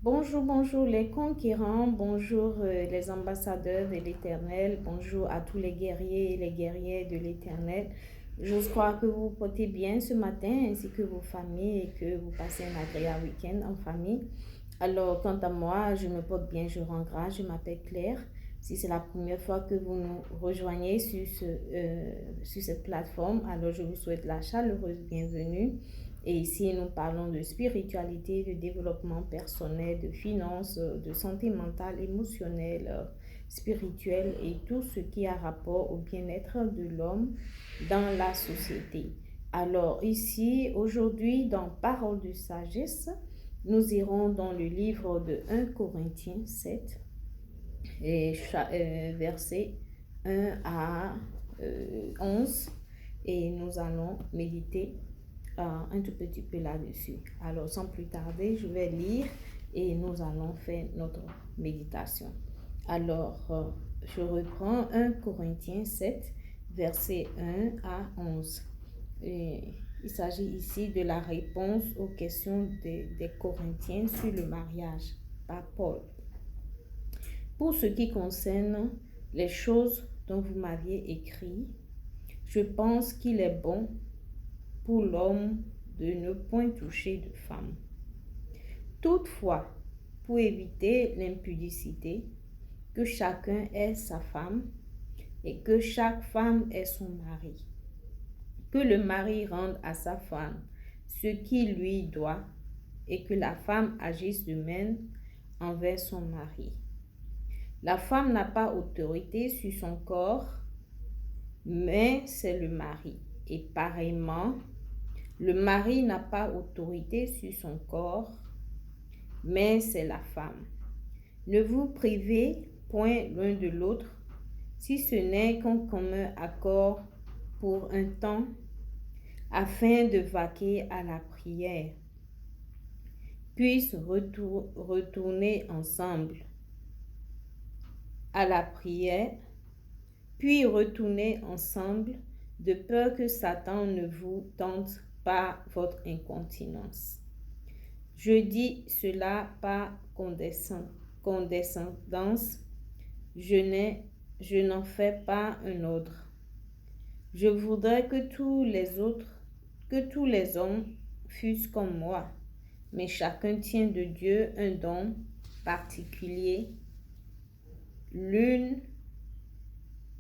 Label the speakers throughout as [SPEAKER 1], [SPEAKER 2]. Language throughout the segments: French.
[SPEAKER 1] Bonjour, bonjour les conquérants, bonjour les ambassadeurs de l'Éternel, bonjour à tous les guerriers et les guerrières de l'Éternel. J'ose croire que vous vous portez bien ce matin ainsi que vos familles et que vous passez un agréable week-end en famille. Alors, quant à moi, je me porte bien, je rends grâce, je m'appelle Claire. Si c'est la première fois que vous nous rejoignez sur cette plateforme, alors je vous souhaite la chaleureuse bienvenue. Et ici, nous parlons de spiritualité, de développement personnel, de finances, de santé mentale, émotionnelle, spirituelle et tout ce qui a rapport au bien-être de l'homme dans la société. Alors ici, aujourd'hui, dans Parole de sagesse, nous irons dans le livre de 1 Corinthiens 7, et versets 1 à 11, et nous allons méditer un tout petit peu là-dessus. Alors, sans plus tarder, je vais lire et nous allons faire notre méditation. Alors, je reprends 1 Corinthiens 7, versets 1 à 11. Et il s'agit ici de la réponse aux questions des Corinthiens sur le mariage par Paul. Pour ce qui concerne les choses dont vous m'aviez écrit, je pense qu'il est bon pour l'homme de ne point toucher de femme. Toutefois, pour éviter l'impudicité, que chacun ait sa femme et que chaque femme ait son mari. Que le mari rende à sa femme ce qui lui doit et que la femme agisse de même envers son mari. La femme n'a pas autorité sur son corps, mais c'est le mari. Et pareillement, le mari n'a pas autorité sur son corps, mais c'est la femme. Ne vous privez point l'un de l'autre, si ce n'est qu'un commun accord pour un temps, afin de vaquer à la prière, puissent retourner ensemble à la prière, puis retourner ensemble, de peur que Satan ne vous tente par votre incontinence. Je dis cela par condescendance, je n'en fais pas un autre. Je voudrais que tous les hommes fussent comme moi, mais chacun tient de Dieu un don particulier, l'une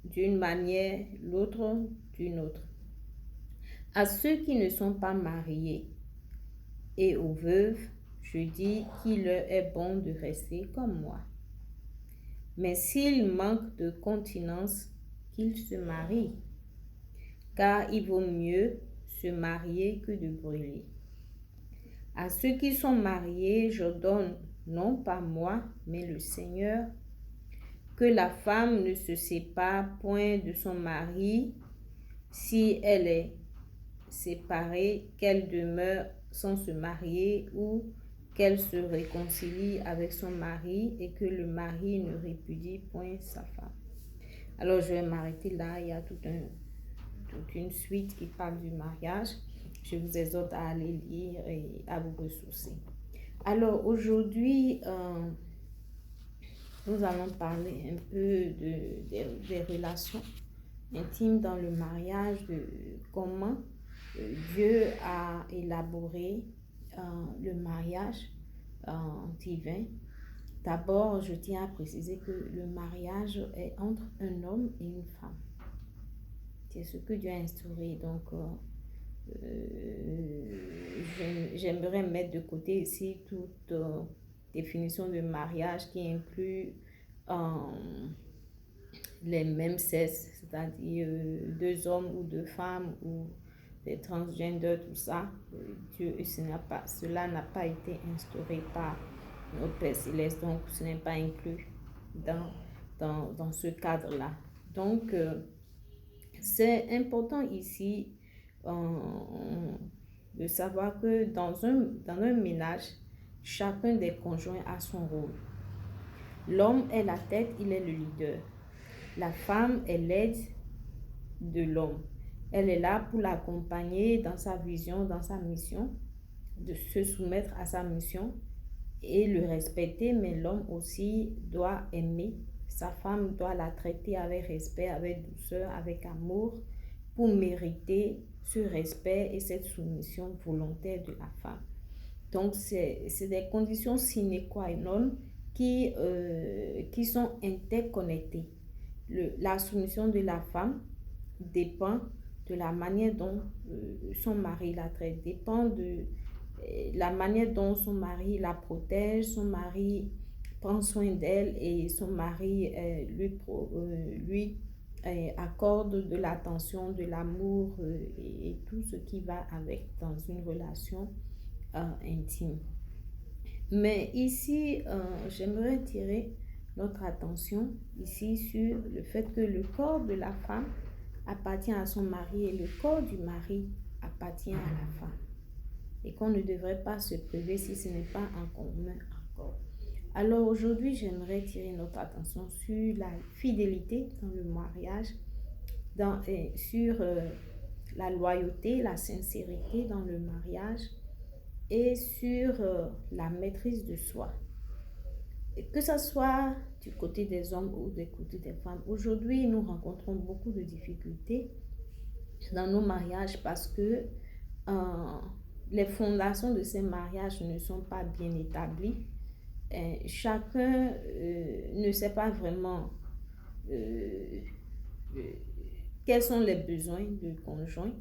[SPEAKER 1] d'une manière, l'autre d'une autre. À ceux qui ne sont pas mariés et aux veuves, je dis qu'il leur est bon de rester comme moi. Mais s'ils manquent de continence, qu'ils se marient, car il vaut mieux se marier que de brûler. À ceux qui sont mariés, j'ordonne, non pas moi, mais le Seigneur, que la femme ne se sépare point de son mari si elle est séparée, qu'elle demeure sans se marier ou qu'elle se réconcilie avec son mari et que le mari ne répudie point sa femme. Alors je vais m'arrêter là, il y a toute une suite qui parle du mariage. Je vous exhorte à aller lire et à vous ressourcer. Alors aujourd'hui, nous allons parler un peu des relations intimes dans le mariage, de comment Dieu a élaboré le mariage divin. D'abord, je tiens à préciser que le mariage est entre un homme et une femme. C'est ce que Dieu a instauré. Donc, j'aimerais mettre de côté ici toute définition de mariage qui inclut les mêmes sexes, c'est-à-dire deux hommes ou deux femmes ou des transgenders, tout ça. Dieu, cela n'a pas été instauré par notre Père Céleste, donc ce n'est pas inclus dans ce cadre-là. Donc, c'est important ici de savoir que dans un ménage, chacun des conjoints a son rôle. L'homme est la tête, il est le leader. La femme est l'aide de l'homme. Elle est là pour l'accompagner dans sa vision, dans sa mission, de se soumettre à sa mission et le respecter, mais l'homme aussi doit aimer sa femme, doit la traiter avec respect, avec douceur, avec amour, pour mériter ce respect et cette soumission volontaire de la femme. Donc, c'est des conditions sine qua non qui sont interconnectées. La soumission de la femme dépend de la manière dont son mari la traite, dépend de la manière dont son mari la protège, son mari prend soin d'elle et son mari lui accorde de l'attention, de l'amour et tout ce qui va avec dans une relation intime. Mais ici, j'aimerais tirer notre attention ici sur le fait que le corps de la femme appartient à son mari et le corps du mari appartient à la femme. Et qu'on ne devrait pas se priver si ce n'est pas en commun accord. Alors aujourd'hui, j'aimerais tirer notre attention sur la fidélité dans le mariage, sur la loyauté, la sincérité dans le mariage et sur la maîtrise de soi. Et que ce soit du côté des hommes ou du côté des femmes. Aujourd'hui, nous rencontrons beaucoup de difficultés dans nos mariages parce que les fondations de ces mariages ne sont pas bien établies. Chacun ne sait pas vraiment quels sont les besoins du conjoint,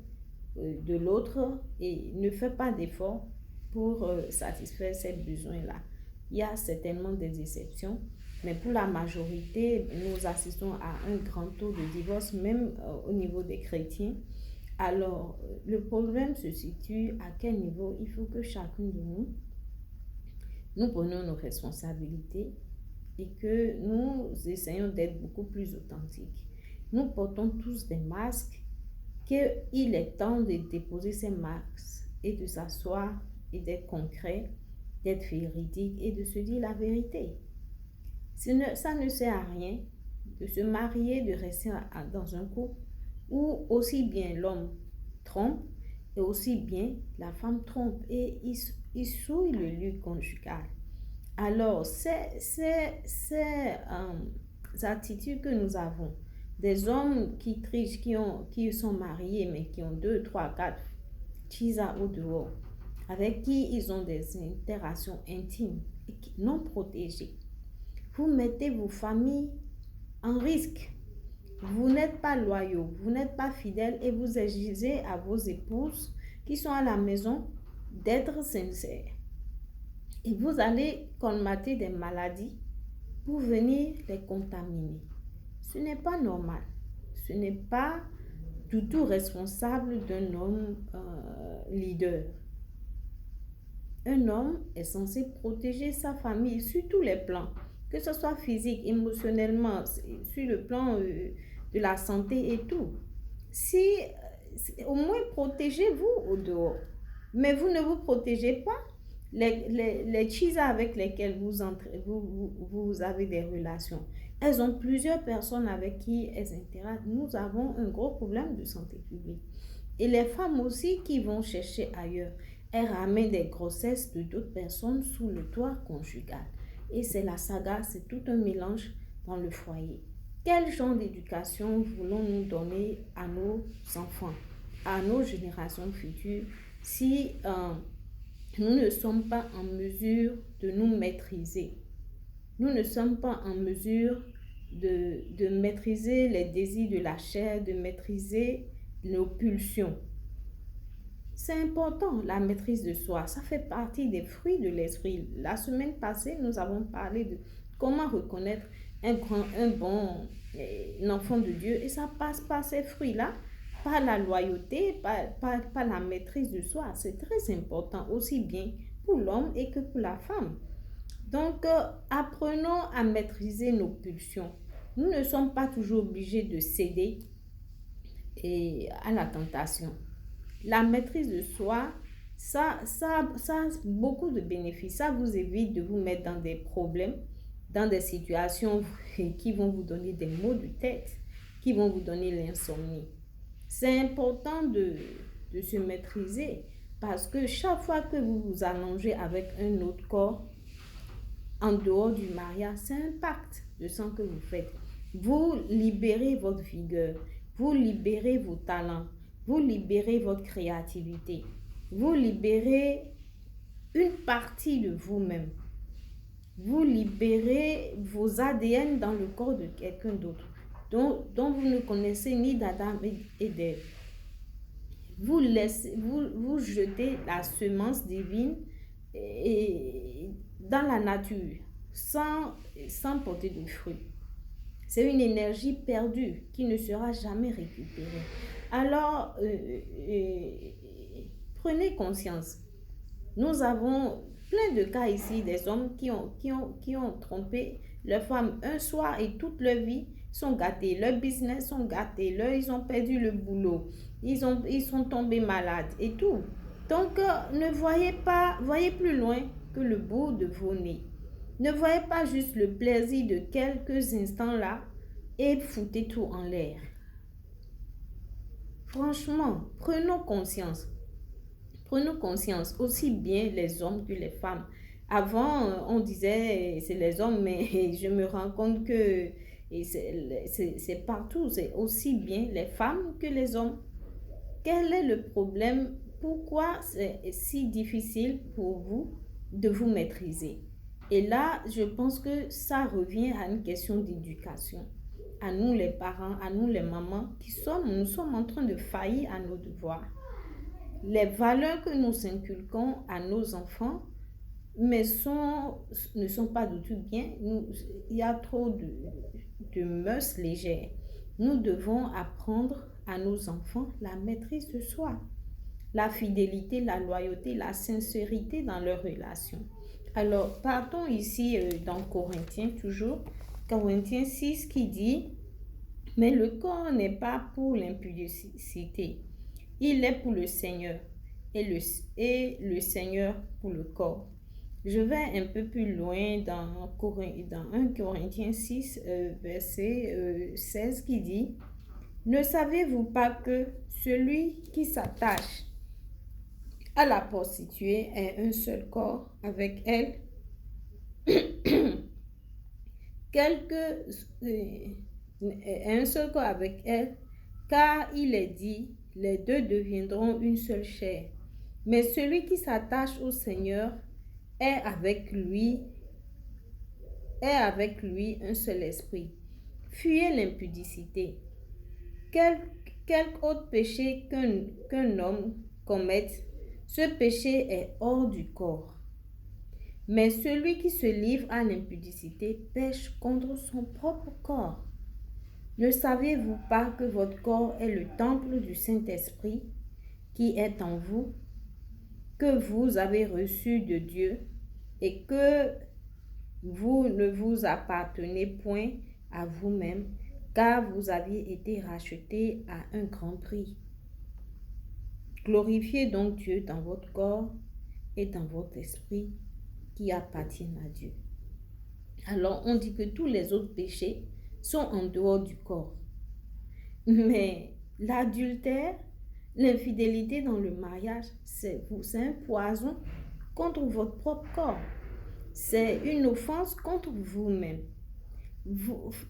[SPEAKER 1] de l'autre, et ne fait pas d'efforts pour satisfaire ces besoins-là. Il y a certainement des exceptions, mais pour la majorité, nous assistons à un grand taux de divorce, même au niveau des chrétiens. Alors, le problème se situe à quel niveau? Il faut que chacun de nous prenions nos responsabilités et que nous essayons d'être beaucoup plus authentiques. Nous portons tous des masques, qu'il est temps de déposer ces masques et de s'asseoir et d'être concret, d'être véridique et de se dire la vérité. Ça ne sert à rien de se marier, de rester dans un couple où aussi bien l'homme trompe et aussi bien la femme trompe et il souille le lieu conjugal. Alors, ces attitudes que nous avons, des hommes qui trichent, qui sont mariés mais qui ont 2, 3, 4 chisas au dehors, avec qui ils ont des interactions intimes et non protégées. Vous mettez vos familles en risque. Vous n'êtes pas loyaux, vous n'êtes pas fidèles et vous exigez à vos épouses qui sont à la maison d'être sincères. Et vous allez colmater des maladies pour venir les contaminer. Ce n'est pas normal. Ce n'est pas du tout responsable d'un homme leader. Un homme est censé protéger sa famille sur tous les plans, que ce soit physique, émotionnellement, sur le plan de la santé et tout. Au moins protégez-vous au dehors, mais vous ne vous protégez pas. Les chisas avec lesquelles vous avez des relations, elles ont plusieurs personnes avec qui elles interagissent. Nous avons un gros problème de santé publique. Et les femmes aussi qui vont chercher ailleurs, elles ramènent des grossesses de d'autres personnes sous le toit conjugal. Et c'est la saga, c'est tout un mélange dans le foyer. Quel genre d'éducation voulons-nous donner à nos enfants, à nos générations futures, si nous ne sommes pas en mesure de nous maîtriser? Nous ne sommes pas en mesure de maîtriser les désirs de la chair, de maîtriser nos pulsions. C'est important, la maîtrise de soi. Ça fait partie des fruits de l'esprit. La semaine passée, nous avons parlé de comment reconnaître un bon enfant de Dieu. Et ça passe par ces fruits-là, par la loyauté, par la maîtrise de soi. C'est très important, aussi bien pour l'homme et que pour la femme. Donc, apprenons à maîtriser nos pulsions. Nous ne sommes pas toujours obligés de céder à la tentation. La maîtrise de soi, ça a beaucoup de bénéfices. Ça vous évite de vous mettre dans des problèmes, dans des situations qui vont vous donner des maux de tête, qui vont vous donner l'insomnie. C'est important de se maîtriser parce que chaque fois que vous vous allongez avec un autre corps, en dehors du mariage, c'est un pacte de sang que vous faites. Vous libérez votre vigueur, vous libérez vos talents, vous libérez votre créativité, vous libérez une partie de vous-même. Vous libérez vos ADN dans le corps de quelqu'un d'autre, dont vous ne connaissez ni d'Adam et d'Ève. Vous jetez la semence divine dans la nature sans porter de fruits. C'est une énergie perdue qui ne sera jamais récupérée. Alors, prenez conscience. Nous avons plein de cas ici, des hommes qui ont trompé leur femme un soir et toute leur vie sont gâtés. Leur business sont gâtés. Ils ont perdu le boulot. Ils sont tombés malades et tout. Donc, ne voyez plus loin que le bout de vos nez. Ne voyez pas juste le plaisir de quelques instants là et foutez tout en l'air. Franchement, prenons conscience. Prenons conscience, aussi bien les hommes que les femmes. Avant, on disait c'est les hommes, mais je me rends compte que c'est partout. C'est aussi bien les femmes que les hommes. Quel est le problème? Pourquoi c'est si difficile pour vous de vous maîtriser? Et là, je pense que ça revient à une question d'éducation. À nous les parents, à nous les mamans, nous sommes en train de faillir à nos devoirs. Les valeurs que nous inculquons à nos enfants ne sont pas du tout bien. Il y a trop de mœurs légères. Nous devons apprendre à nos enfants la maîtrise de soi, la fidélité, la loyauté, la sincérité dans leurs relations. Alors, partons ici dans Corinthiens toujours, Corinthiens 6 qui dit « Mais le corps n'est pas pour l'impudicité, il est pour le Seigneur et le Seigneur pour le corps. » Je vais un peu plus loin dans 1 Corinthiens 6, verset 16 qui dit « Ne savez-vous pas que celui qui s'attache à la prostituée est un seul corps avec elle, un seul corps avec elle, car il est dit, les deux deviendront une seule chair. Mais celui qui s'attache au Seigneur est avec lui un seul esprit. Fuyez l'impudicité. Quelque autre péché qu'un homme commette, ce péché est hors du corps. Mais celui qui se livre à l'impudicité pêche contre son propre corps. Ne saviez-vous pas que votre corps est le temple du Saint-Esprit qui est en vous, que vous avez reçu de Dieu et que vous ne vous appartenez point à vous-même, car vous aviez été rachetés à un grand prix. Glorifiez donc Dieu dans votre corps et dans votre esprit qui appartiennent à Dieu. Alors, on dit que tous les autres péchés sont en dehors du corps. Mais l'adultère, l'infidélité dans le mariage, c'est un poison contre votre propre corps. C'est une offense contre vous-même.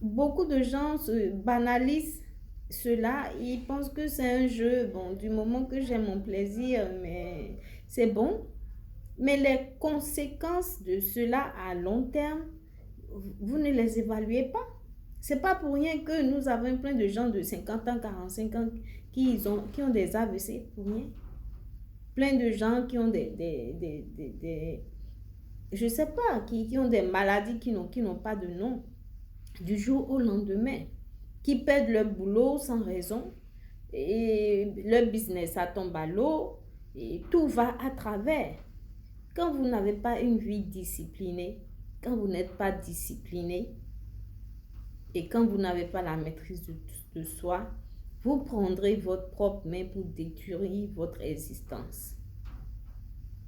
[SPEAKER 1] Beaucoup de gens banalisent cela. Ils pensent que c'est un jeu. Bon, du moment que j'ai mon plaisir, mais c'est bon. Mais les conséquences de cela à long terme, vous ne les évaluez pas. C'est pas pour rien que nous avons plein de gens de 50 ans, 45 ans qui ont des AVC, pour rien. Plein de gens qui ont je sais pas, qui ont des maladies qui n'ont pas de nom, du jour au lendemain, qui perdent leur boulot sans raison, et leur business, ça tombe à l'eau, et tout va à travers. Quand vous n'avez pas une vie disciplinée, quand vous n'êtes pas discipliné, et quand vous n'avez pas la maîtrise de soi, vous prendrez votre propre main pour détruire votre existence.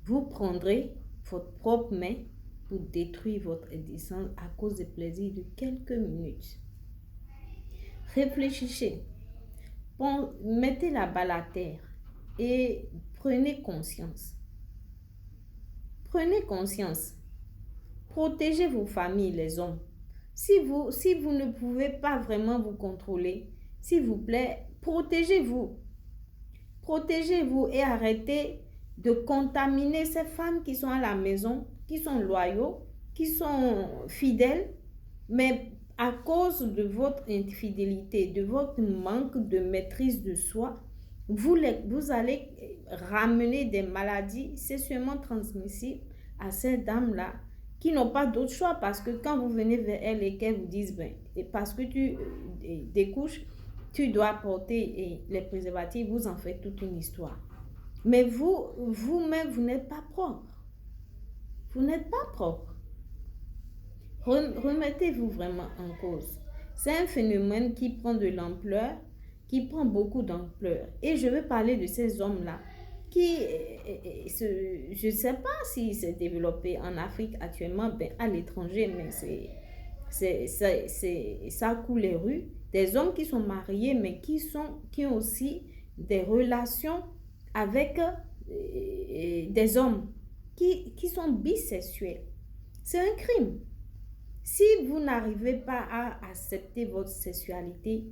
[SPEAKER 1] Vous prendrez votre propre main pour détruire votre existence à cause des plaisirs de quelques minutes. Réfléchissez, mettez la balle à terre et prenez conscience. Prenez conscience. Protégez vos familles, les hommes. Si vous ne pouvez pas vraiment vous contrôler, s'il vous plaît, protégez-vous. Protégez-vous et arrêtez de contaminer ces femmes qui sont à la maison, qui sont loyaux, qui sont fidèles, mais à cause de votre infidélité, de votre manque de maîtrise de soi, vous allez ramener des maladies sexuellement transmissibles à ces dames-là qui n'ont pas d'autre choix, parce que quand vous venez vers elles et qu'elles vous disent, ben, et parce que tu découches, tu dois porter les préservatifs, vous en faites toute une histoire. Mais vous-même, vous n'êtes pas propre. Vous n'êtes pas propre. Remettez-vous vraiment en cause. C'est un phénomène qui prend de l'ampleur, qui prend beaucoup d'ampleur. Et je veux parler de ces hommes-là qui, je ne sais pas s'il s'est développé en Afrique actuellement, ben, à l'étranger, mais ça coule les rues. Des hommes qui sont mariés, mais qui ont aussi des relations avec des hommes qui sont bisexuels. C'est un crime. Si vous n'arrivez pas à accepter votre sexualité,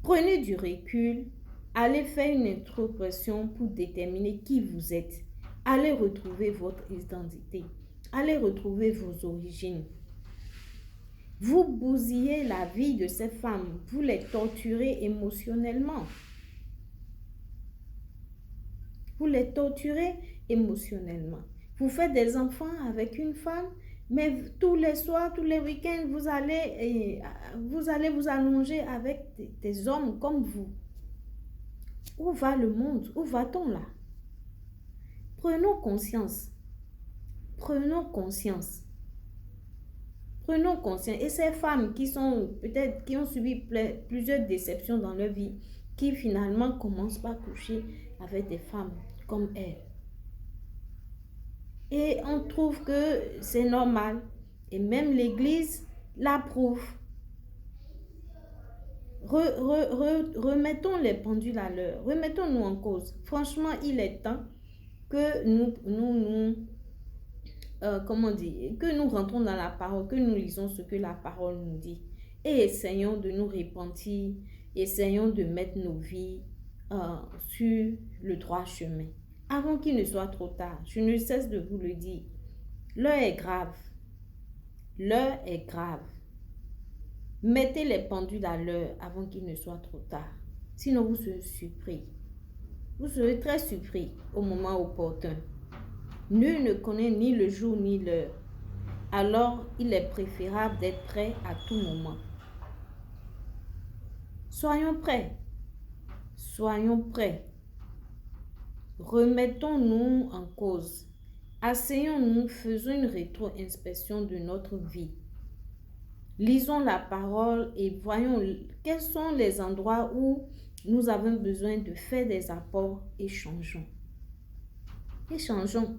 [SPEAKER 1] prenez du recul, allez faire une introspection pour déterminer qui vous êtes. Allez retrouver votre identité. Allez retrouver vos origines. Vous bousillez la vie de ces femmes. Vous les torturez émotionnellement. Vous les torturez émotionnellement. Vous faites des enfants avec une femme, mais tous les soirs, tous les week-ends, vous allez vous allonger avec des hommes comme vous. Où va le monde? Où va-t-on là? Prenons conscience. Prenons conscience. Prenons conscience. Et ces femmes qui ont subi plusieurs déceptions dans leur vie, qui finalement commencent par coucher avec des femmes comme elles. Et on trouve que c'est normal. Et même l'Église l'approuve. Remettons les pendules à l'heure. Remettons-nous en cause. Franchement, il est temps que que nous rentrons dans la parole, que nous lisons ce que la parole nous dit. Et essayons de nous repentir. Essayons de mettre nos vies sur le droit chemin. Avant qu'il ne soit trop tard, je ne cesse de vous le dire. L'heure est grave. L'heure est grave. Mettez les pendules à l'heure avant qu'il ne soit trop tard. Sinon, vous serez surpris. Vous serez très surpris au moment opportun. Nul ne connaît ni le jour ni l'heure. Alors, il est préférable d'être prêt à tout moment. Soyons prêts. Soyons prêts. Remettons-nous en cause. Asseyons-nous, faisons une rétro-inspection de notre vie. Lisons la parole et voyons quels sont les endroits où nous avons besoin de faire des apports et changeons. Et changeons.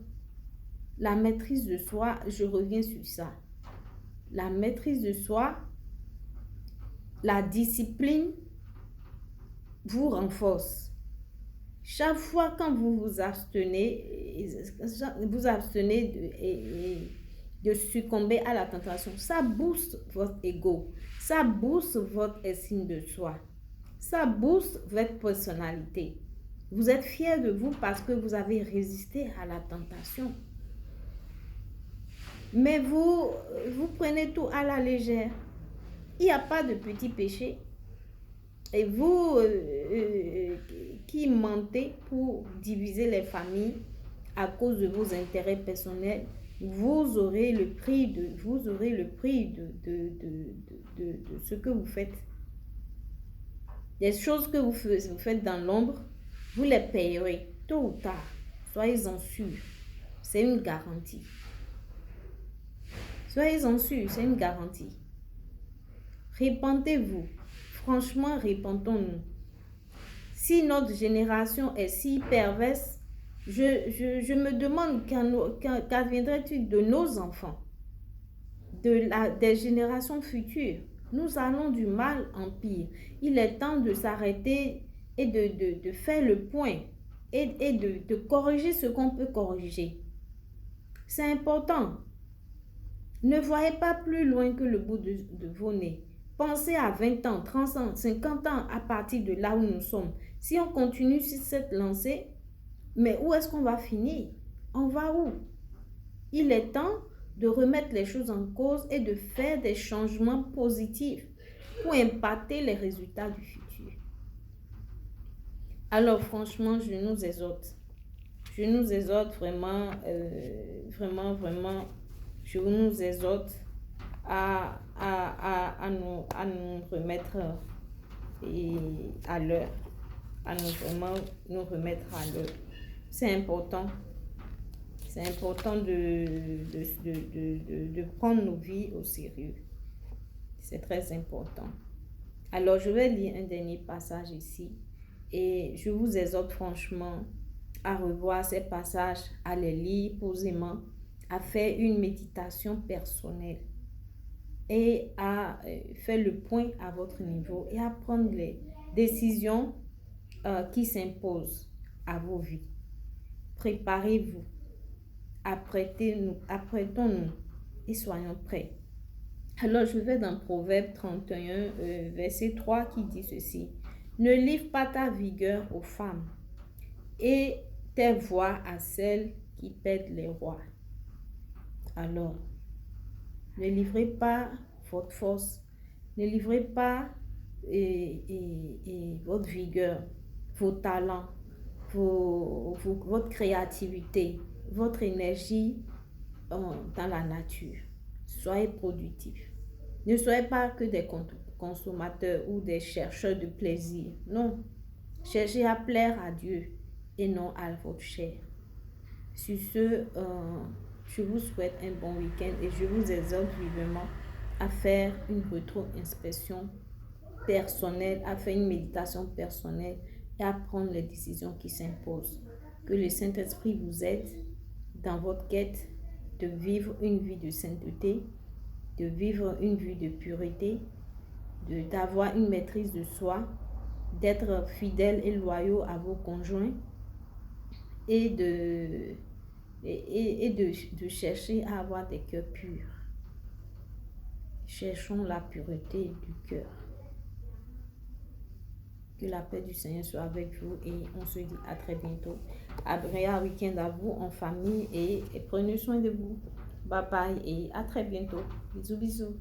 [SPEAKER 1] La maîtrise de soi, je reviens sur ça. La maîtrise de soi, la discipline vous renforce. Chaque fois quand vous vous abstenez de succomber à la tentation, ça booste votre ego, ça booste votre estime de soi, ça booste votre personnalité. Vous êtes fier de vous parce que vous avez résisté à la tentation. Mais vous prenez tout à la légère. Il n'y a pas de petits péchés. Et vous qui mentez pour diviser les familles à cause de vos intérêts personnels, vous aurez le prix de ce que vous faites. Des choses que vous faites dans l'ombre, vous les payerez tôt ou tard. Soyez-en sûrs. C'est une garantie. Soyez-en sûrs, c'est une garantie. Repentez-vous. Franchement, repentons-nous. Si notre génération est si perverse, je me demande qu'adviendrait-il de nos enfants, des générations futures. Nous allons du mal en pire. Il est temps de s'arrêter et de faire le point et de corriger ce qu'on peut corriger. C'est important. Ne voyez pas plus loin que le bout de vos nez. Pensez à 20 ans, 30 ans, 50 ans à partir de là où nous sommes. Si on continue sur cette lancée, mais où est-ce qu'on va finir? On va où? Il est temps de remettre les choses en cause et de faire des changements positifs pour impacter les résultats du futur. Alors franchement, je nous exhorte. Je nous exhorte vraiment, vraiment, je nous exhorte à nous remettre à l'heure, à nous vraiment nous remettre à l'heure. C'est important. C'est important de prendre nos vies au sérieux. C'est très important. Alors, je vais lire un dernier passage ici. Et je vous exhorte franchement à revoir ces passages, à les lire posément, à faire une méditation personnelle et à faire le point à votre niveau et à prendre les décisions qui s'imposent à vos vies. Préparez-vous, apprêtons-nous et soyons prêts. Alors, je vais dans Proverbe 31, verset 3 qui dit ceci. Ne livre pas ta vigueur aux femmes et tes voix à celles qui paident les rois. Alors, ne livrez pas votre force, ne livrez pas votre vigueur, vos talents, votre créativité, votre énergie dans la nature. Soyez productifs. Ne soyez pas que des consommateurs ou des chercheurs de plaisir. Non. Cherchez à plaire à Dieu et non à votre chair. Sur ce, je vous souhaite un bon week-end et je vous exhorte vivement à faire une rétro-inspection personnelle, à faire une méditation personnelle et à prendre les décisions qui s'imposent. Que le Saint-Esprit vous aide dans votre quête de vivre une vie de sainteté, de vivre une vie de pureté, d'avoir une maîtrise de soi, d'être fidèles et loyaux à vos conjoints et de chercher à avoir des cœurs purs. Cherchons la pureté du cœur. Que la paix du Seigneur soit avec vous et on se dit à très bientôt. Agréable week-end à vous en famille et prenez soin de vous. Bye bye et à très bientôt. Bisous, bisous.